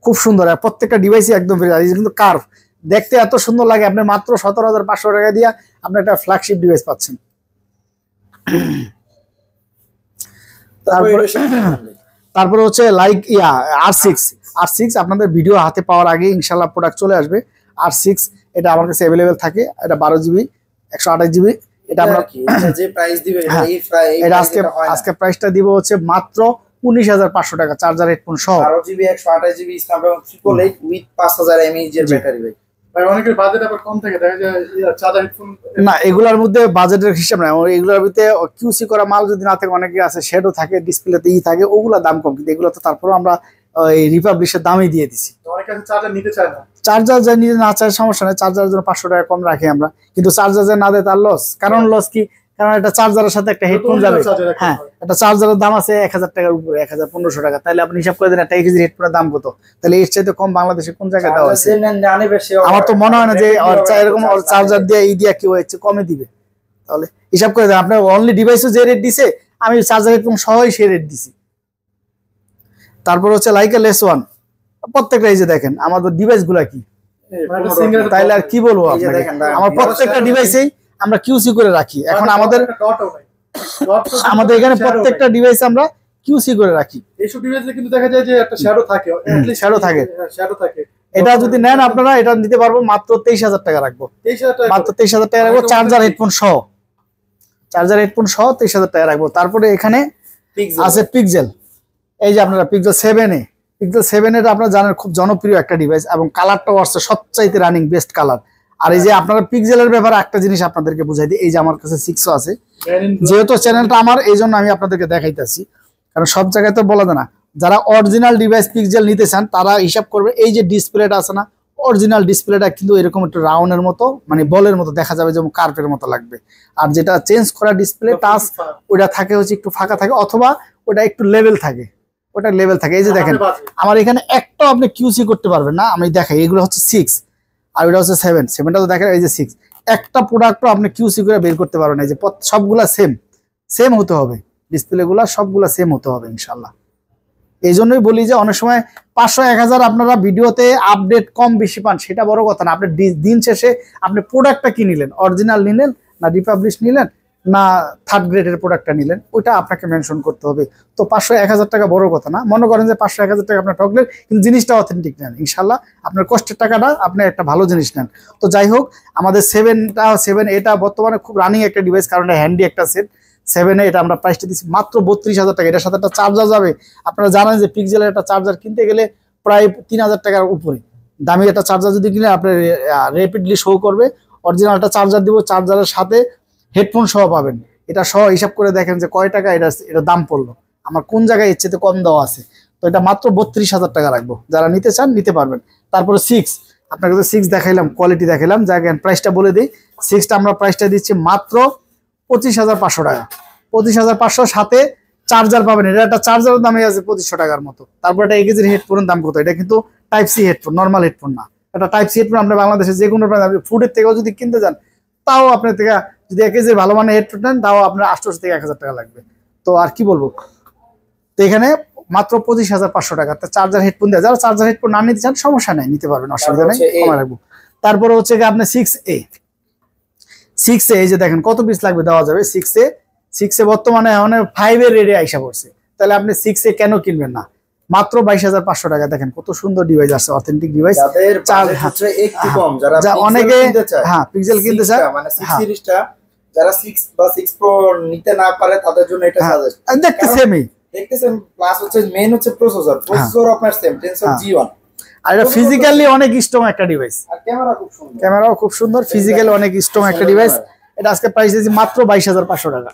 খুব সুন্দর। আর প্রত্যেকটা ডিভাইসই একদম কিন্তু কার্ভ, দেখতে এত সুন্দর লাগে। আপনি মাত্র 17,500 টাকা দিয়ে আপনি একটা ফ্ল্যাগশিপ ডিভাইস পাচ্ছেন। তারপরে হচ্ছে লাইক R6 আপনাদের ভিডিও হাতে পাওয়ার আগে ইনশাল্লাহ প্রোডাক্ট চলে আসবে। R6 এটা আমার কাছে अवेलेबल থাকে, এটা 12GB 128GB। এটা আমরা যে প্রাইস দিবে, এটা আজকে প্রাইসটা দিব হচ্ছে মাত্র 19,500 টাকা, চার্জার, হেডফোন সহ, 12GB 128GB Snapdragon 888 with 5000 mAh এর ব্যাটারি। ভাই অনেকের বাজেট আবার কম থাকে, দেখা যায় চার্জার, হেডফোন না, এগুলোর মধ্যে বাজেটের হিসাব নাই। এগুলোর ভিতরে কিউসি করা মাল যদি না থাকে, অনেকে আছে শেডও থাকে, ডিসপ্লেতে থাকে, ওগুলা দাম কম, কিন্তু এগুলো তো তারপরে আমরা ওই রিপাবলিশের দামই দিয়ে দিছি। অনেকে চার্জার নিতে চায় না, চার্জার যা নিতে না চায় সমস্যা নেই, চার্জারের জন্য 500 টাকা কম রাখি আমরা, কিন্তু চার্জার যে না দেয় তার লস। কারণ লস কি, কারণ এটা চার্জারের সাথে একটা হেডফোন যাবে, হ্যাঁ একটা চার্জারের দাম আছে 1,000 টাকার উপরে, 1,500 টাকা। তাহলে আপনি হিসাব করে দেন একটা 1 কেজি হেডফোনের দাম কত, তাহলে এর চাইতে কম বাংলাদেশে কোন জায়গায় দেওয়া আছে? আমার তো মনে হয় না যে এরকম চার্জার দিয়ে এই দিয়া কেউ হচ্ছে কমে দিবে। তাহলে হিসাব করে দেন, আপনার অনলি ডিভাইসও যে রেট দিছে, আমি চার্জার হেডফোন সহই সে রেট দিছি। তারপর হচ্ছে লাইকা লেস ওয়ান, প্রত্যেকটা এই যে দেখেন আমাদের ডিভাইস গুলা কি, তাইলে আর কি বলবো আপনাকে, আমার প্রত্যেকটা ডিভাইসেই আমরা কিউসি করে রাখি। এখন আমাদের এখানে প্রত্যেকটা ডিভাইস আমরা কিউসি করে রাখি। এইসব ডিভাইসে কিন্তু দেখা যায় যে একটা শ্যাডো থাকে, শ্যাডো থাকে, শ্যাডো থাকে। এটা যদি নেন আপনারা, এটা নিতে পারবো মাত্র 23,000 টাকা রাখবো, মাত্র 23,000 টাকা রাখবো, চার্জার হেডফোন সহ, 23,000 টাকা রাখবো। তারপরে এখানে আছে পিক্সেল, এই যে আপনারা পিক্সেল 7 এর আপনারা জানেন খুব জনপ্রিয় একটা ডিভাইস, এবং কালারটাও আসছে সবচাইতে রানিং বেস্ট কালার। আর এই যে আপনারা পিক্সেলের ব্যাপারে একটা জিনিস আপনাদেরকে বুঝাই দিই, এই যে আমার কাছে 6 আছে, যেহেতু চ্যানেলটা আমার, এই জন্য আমি আপনাদেরকে দেখাইতেছি, কারণ সব জায়গায় তো বলা যায় না। যারা অরিজিনাল ডিভাইস পিক্সেল নিতে চান তারা হিসাব করবে, এই যে ডিসপ্লেটা আছে না, অরিজিনাল ডিসপ্লেটা কিন্তু এরকম একটু রাউন্ডের মতো, মানে বলের মতো দেখা যাবে, যেমন কার্ভের মতো লাগবে। আর যেটা চেঞ্জ করা ডিসপ্লে টাচ, ওটা থাকে হচ্ছে একটু ফাঁকা থাকে, অথবা ওটা একটু লেভেল থাকে, ওটা লেভেল থাকে। এই যে দেখেন আমার এখানে একটাও আপনি কিউসি করতে পারবেন না, আমি দেখাই, এগুলো হচ্ছে 6 আর ওটা হচ্ছে 7টা তো দেখেন, এই যে 6, একটা প্রোডাক্টও আপনি কিউসি করে বের করতে পারবেন না। এই যে সবগুলা সেম হতে হবে, ডিসপ্লেগুলা সবগুলা সেম হতে হবে ইনশাল্লাহ। এই জন্যই বলি যে অনেক সময় 500-1000 আপনারা ভিডিওতে আপডেট কম বেশি পান, সেটা বড় কথা না। আপনি দিন শেষে আপনি প্রোডাক্টটা কি নিলেন, অরিজিনাল নিলেন না রিপাবলিশ নিলেন, না থার্ড গ্রেডের প্রোডাক্টটা নিলেন, ওইটা আপনাকে মেনশন করতে হবে। তো 500-1000 টাকা বড় কথা না, মনে করেন যে 500-1000 টাকা আপনার ঠকলেন, কিন্তু জিনিসটা অথেন্টিক নেন, ইনশাল্লাহ আপনার কষ্টের টাকাটা আপনি একটা ভালো জিনিস নেন। তো যাই হোক, আমাদের 7 এটা বর্তমানে খুব রানিং একটা ডিভাইস, কারণ হ্যান্ডি একটা সেট। 7 এটা আমরা প্রাইসটা দিচ্ছি মাত্র 32,000 টাকা। এটার সাথে একটা চার্জার যাবে। আপনারা জানেন যে পিক্সেলের একটা চার্জার কিনতে গেলে প্রায় 3000 টাকার উপরে দামি একটা চার্জার যদি কিনে আপনার র্যাপিডলি শো করবে। অরিজিনালটা চার্জার দিব, চার্জারের সাথে হেডফোন সহ পাবেন। এটা সহ হিসাব করে দেখেন যে কয় টাকা এটা দাম পড়লো, আমার কোন জায়গায় ইচ্ছে তো কম দেওয়া আছে। তো এটা মাত্র 32,000 টাকা রাখবো, যারা নিতে চান নিতে পারবেন। তারপরে 6 আপনাকে তো 6 দেখাইলাম, কোয়ালিটি দেখাইলাম, জায়গায় প্রাইসটা বলে দিই। 6টা আমরা প্রাইসটা দিচ্ছি মাত্র 25,500 টাকা। 25,500 সাথে চার্জার পাবেন। এটা একটা চার্জারের দামে আছে 2500 টাকার মতো। তারপর এটা 1 কেজির হেডফোনের দাম কত? এটা কিন্তু type C headphone, normal headphone না। এটা টাইপ সি হেডফোন আপনার বাংলাদেশে যে কোনো ফুডের থেকেও যদি কিনতে যান, তাও আপনার থেকে যদি 1 কেজির ভালো মানের হেডফোন নেন, তাও আপনার 800 থেকে 1000 টাকা লাগবে। তো আর কি বলবো, তো এখানে মাত্র 25,500 টাকা চার্জার হেডফোন দেয়। যারা চার্জার হেডফোন না নিতে চান সমস্যা নেই, নিতে পারবেন, অসুবিধা নেই, কমা রাখবো। তারপরে হচ্ছে আপনার 6A এই যে দেখেন কত পিস লাগবে দেওয়া যাবে। 6A বর্তমানে 5 এর রেডি আইসা পড়ছে, তাহলে আপনি 6A কেন কিনবেন না? মাত্র 22,500 টাকা। দেখেন কত সুন্দর ডিভাইস আছে, অথেন্টিক ডিভাইস। একটু কম, যারা অনেকে হ্যাঁ পিক্সেল কিনতে চায়, মানে 6 সিরিজটা যারা 6 বা 6 প্রো নিতে না পারে তাদের জন্য এটা সাজেস্ট। দেখতে সেমই, দেখতেছেন, প্লাস হচ্ছে মেইন হচ্ছে প্রসেসর আপনার সেম টেনসর G1। আর এটা ফিজিক্যালি অনেক স্ট্রং একটা ডিভাইস, আর ক্যামেরা খুব সুন্দর, ক্যামেরাও খুব সুন্দর, ফিজিক্যালি অনেক স্ট্রং একটা ডিভাইস। এটা আজকে প্রাইস দিয়েছি মাত্র 22,500 টাকা।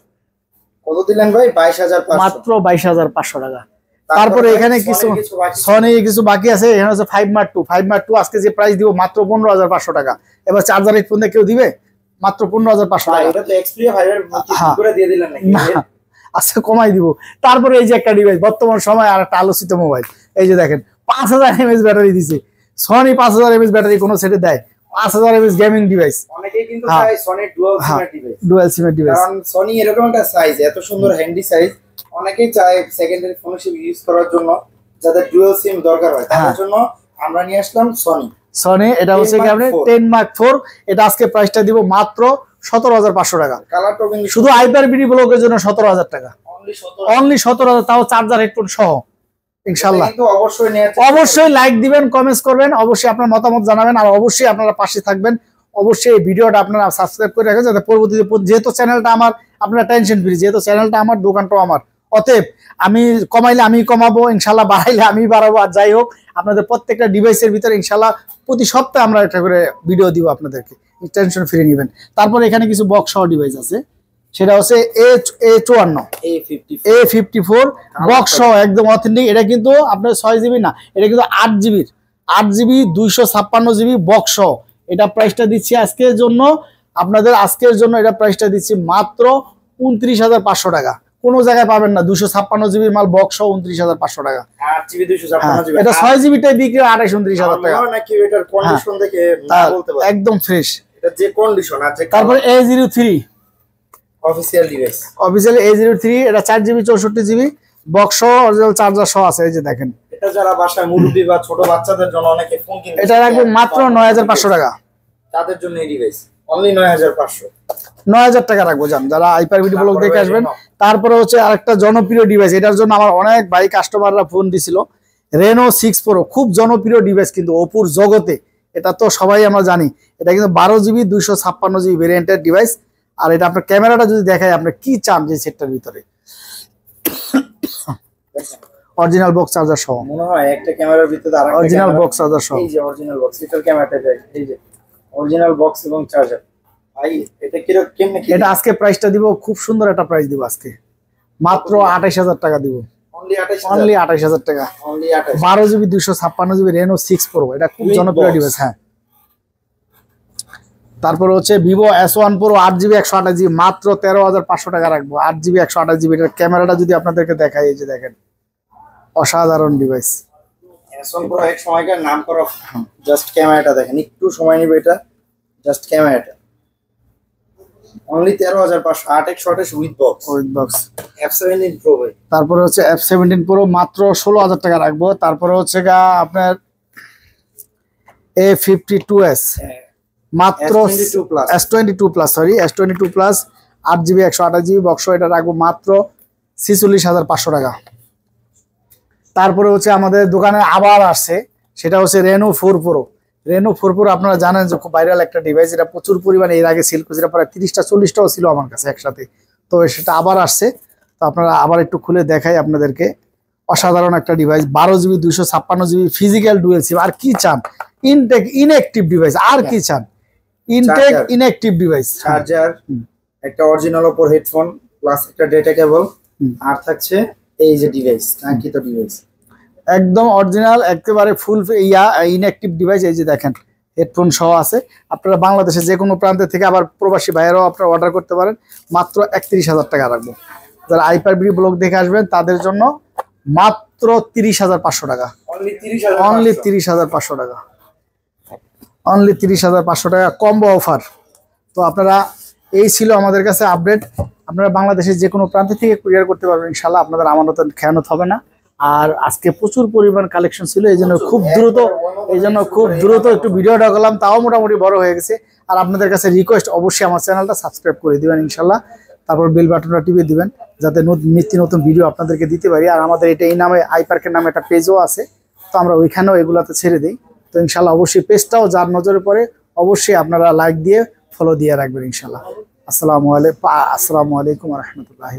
কত দিলেন ভাই? 22,500, মাত্র 22,500 টাকা। তারপরে এখানে কিছু সনি কিছু বাকি আছে। এখানে হচ্ছে 5 Mark 2 আজকে যে প্রাইস দিব মাত্র 15,500 টাকা। এবার চার্জার হেডফোন দিয়ে কেউ দিবে? মাত্র 15,500 টাকা। এটা তো Xperia 5 এর মধ্যে করে দিয়ে দিলেন নাকি? আচ্ছা কমাই দিব। তারপরে এই যে একটা ডিভাইস বর্তমান সময় আর একটা আলোচিত মোবাইল, এই যে দেখেন 5000 mAh ব্যাটারি দিছে। সনি 5000 mAh ব্যাটারি কোন সেটে দেয়? 5000 mAh গেমিং ডিভাইস। অনেকেই কিন্তু চায় Sony dual SIM device, dual SIM device, কারণ সনি এরকম একটা সাইজ, এত সুন্দর হ্যান্ডি সাইজ, অনেকেই চায় সেকেন্ডারি ফোন হিসেবে ইউজ করার জন্য, যাদের ডুয়াল সিম দরকার হয় তাদের জন্য আমরা নিয়ে আসলাম সনি। এটা হচ্ছে কি আপনি 10 Mark 4। এটা আজকে প্রাইসটা দিব মাত্র 17,500 টাকা। কালারটা কিন্তু শুধু হাইপার-বিডি ব্লকের জন্য 17,000 টাকা, অনলি 17,000, তাও চার্জার হেডফোন সহ। ইনশাআল্লাহ অবশ্যই লাইক দিবেন, কমেন্টস করবেন, অবশ্যই আপনার মতামত জানাবেন, আর অবশ্যই আপনারা পাশে থাকবেন। অবশ্যই এই ভিডিওটা আপনারা সাবস্ক্রাইব করে রাখেন, যাতে পরবর্তীতে, যেহেতু চ্যানেলটা আমার, আপনারা টেনশন ফ্রি, যেহেতু চ্যানেলটা আমার, দোকানটাও আমার, অতএব আমি কমাইলে আমি কমাবো, ইনশাল্লাহ বাড়াইলে আমি বাড়াবো। আর যাই হোক, আপনাদের প্রত্যেকটা ডিভাইসের ভিতরে ইনশাল্লাহ প্রতি সপ্তাহে আমরা একটা করে ভিডিও দিব আপনাদেরকে, টেনশন ফ্রি নেবেন। তারপর এখানে কিছু বক্স সহ ডিভাইস আছে, সেটা হচ্ছে A54 বক্স সহ একদম অথেন্টিক। এটা কিন্তু আপনার 6GB না, এটা কিন্তু 8GB 256GB বক্স সহ। এটা প্রাইসটা দিচ্ছি আজকের জন্য, আপনাদের আজকের জন্য এটা প্রাইসটা দিচ্ছি মাত্র 29,500 টাকা। কোন জায়গায় পাবেন না 256GB মাল বক্স সহ 29,500 টাকা। 8GB 256GB, এটা 6GB টাই বিক্রি 28-29,000 টাকা। নাকি এটার কন্ডিশন দেখে বলতে পারবেন একদম ফ্রেশ, এটা যে কন্ডিশন আছে। তারপর A03 official device, official A03, এটা 4GB 64GB বক্স সহ অরিজিনাল চার্জার সহ আছে। এই যে দেখেন, এটা যারা বাসায় মুরব্বি বা ছোট বাচ্চাদের জন্য অনেকে ফোন কিনতে, এটা রাখবো মাত্র 9,500 টাকা। তাদের জন্য এই ডিভাইস অনলি 9,500 টাকা রাখবো, যারা হাইপার-বিডি ব্লগ দেখে আসবেন। তারপরে হচ্ছে আরেকটা জনপ্রিয় ডিভাইস, এটার জন্য আমার অনেক ভাই কাস্টমাররা ফোন দিছিল, Reno 6 Pro, খুব জনপ্রিয় ডিভাইস কিন্তু অপুর জগতে, এটা তো সবাই আমরা জানি। এটা কিন্তু 12GB 256GB ভেরিয়েন্টের ডিভাইস। আর এটা আপনার ক্যামেরাটা যদি দেখায়, আপনি কি চান যে সেটটার ভিতরে, অরিজিনাল বক্স চার্জার সহ, মনে হয় একটা ক্যামেরার ভিতরে আরেকটা অরিজিনাল বক্স চার্জার সহ। এই যে অরিজিনাল বক্স, এটার ক্যামেরাটা দেখেন, এই যে অরিজিনাল বক্স এবং চার্জার। ভাই এটা কেমনে কি? এটা আজকে প্রাইসটা দিব, খুব সুন্দর একটা প্রাইস দিব আজকে, মাত্র 28,000 টাকা দিব। অনলি 28,000 টাকা। 12GB 256GB Reno 6 Pro, এটা খুব জনপ্রিয় ডিভাইস। হ্যাঁ, তারপর হচ্ছে Vivo S1 Pro 8GB 128GB, মাত্র 13,500 টাকা রাখবো। 8GB 128GB, এটার ক্যামেরাটা যদি আপনাদেরকে দেখাই, এই যে দেখেন, অসাধারণ ডিভাইস। S1 Pro এক সময়কার নাম করা, জাস্ট ক্যামেরাটা দেখেন, একটু সময় নেবে, এটা জাস্ট ক্যামেরাটা only 13,500, 8x with box. F17 Pro ভাই। তারপরে হচ্ছে F17 Pro মাত্র 16,000 টাকা রাখবো। তারপরে হচ্ছে আপনার A52s মাত্র S22 plus, sorry S22 plus 8GB 128GB box, এটা রাখবো মাত্র 46,500 টাকা। তারপরে হচ্ছে আমাদের দোকানে আবার আসছে, সেটা হচ্ছে রেনো 4 প্রো। রেনো 4 প্রো আপনারা জানেন যে খুব ভাইরাল একটা ডিভাইস, এটা প্রচুর পরিমাণে এর আগে সেল করছে, প্রায় 30টা 40টাও ছিল আমার কাছে একসাথে। তো সেটা আবার আসছে, তো আপনারা আবার একটু খুলে দেখাই আপনাদেরকে। অসাধারণ একটা device, 12GB 256GB physical dual SIM. আর কি চান? ইনঅ্যাক্টিভ ডিভাইস, আর কি চান? ইনটেক ইনঅ্যাক্টিভ ডিভাইস, চার্জার, একটা অরিজিনাল ওপর হেডফোন প্লাস একটা ডেটা কেবল, আর থাকছে এই যে ডিভাইস, কাঙ্ক্ষিত ডিভাইস একদম অরিজিনাল একেবারে ফুল ইনঅ্যাক্টিভ ডিভাইস। এই যে দেখেন হেডফোন সহ আছে। আপনারা বাংলাদেশের যে কোনো প্রান্ত থেকে, আবার প্রবাসী ভাইয়েরাও আপনারা অর্ডার করতে পারেন। মাত্র 31,000 টাকা রাখবো। যারা আইপারবিডি ব্লগ দেখে আসবেন তাদের জন্য মাত্র 30,500 টাকা, অনলি 30,500 টাকা, অনলি 30,500 টাকা কম্বো অফার। তো আপনারা, এই ছিল আমাদের কাছে আপডেট। আপনারা বাংলাদেশের যে কোনো প্রান্ত থেকে কুরিয়ার করতে পারবেন ইনশাল্লাহ, আপনাদের আমানত খেয়ানত হবে না। আর আজকে প্রচুর পরিমাণ কালেকশন ছিল, এই জন্য খুব দ্রুত একটু ভিডিওটা করলাম, তাও মোটামুটি বড় হয়ে গেছে। আর আপনাদের কাছে রিকোয়েস্ট, অবশ্যই আমার চ্যানেলটা সাবস্ক্রাইব করে দিবেন ইনশাল্লাহ, তারপর বেল বাটনটা টিপে দিবেন, যাতে নিত্য নতুন ভিডিও আপনাদেরকে দিতে পারি। আর আমাদের এটা এই নামে আইপার্কের নামে একটা পেজও আছে, তো আমরা ওইখানেও এগুলাতে ছেড়ে দিই। তো ইনশাল্লাহ অবশ্যই পেজটাও যার নজরে পড়ে অবশ্যই আপনারা লাইক দিয়ে ফলো দিয়ে রাখবেন ইনশাল্লাহ। আসসালামু আলাইকুম রহমতুল্লাহ।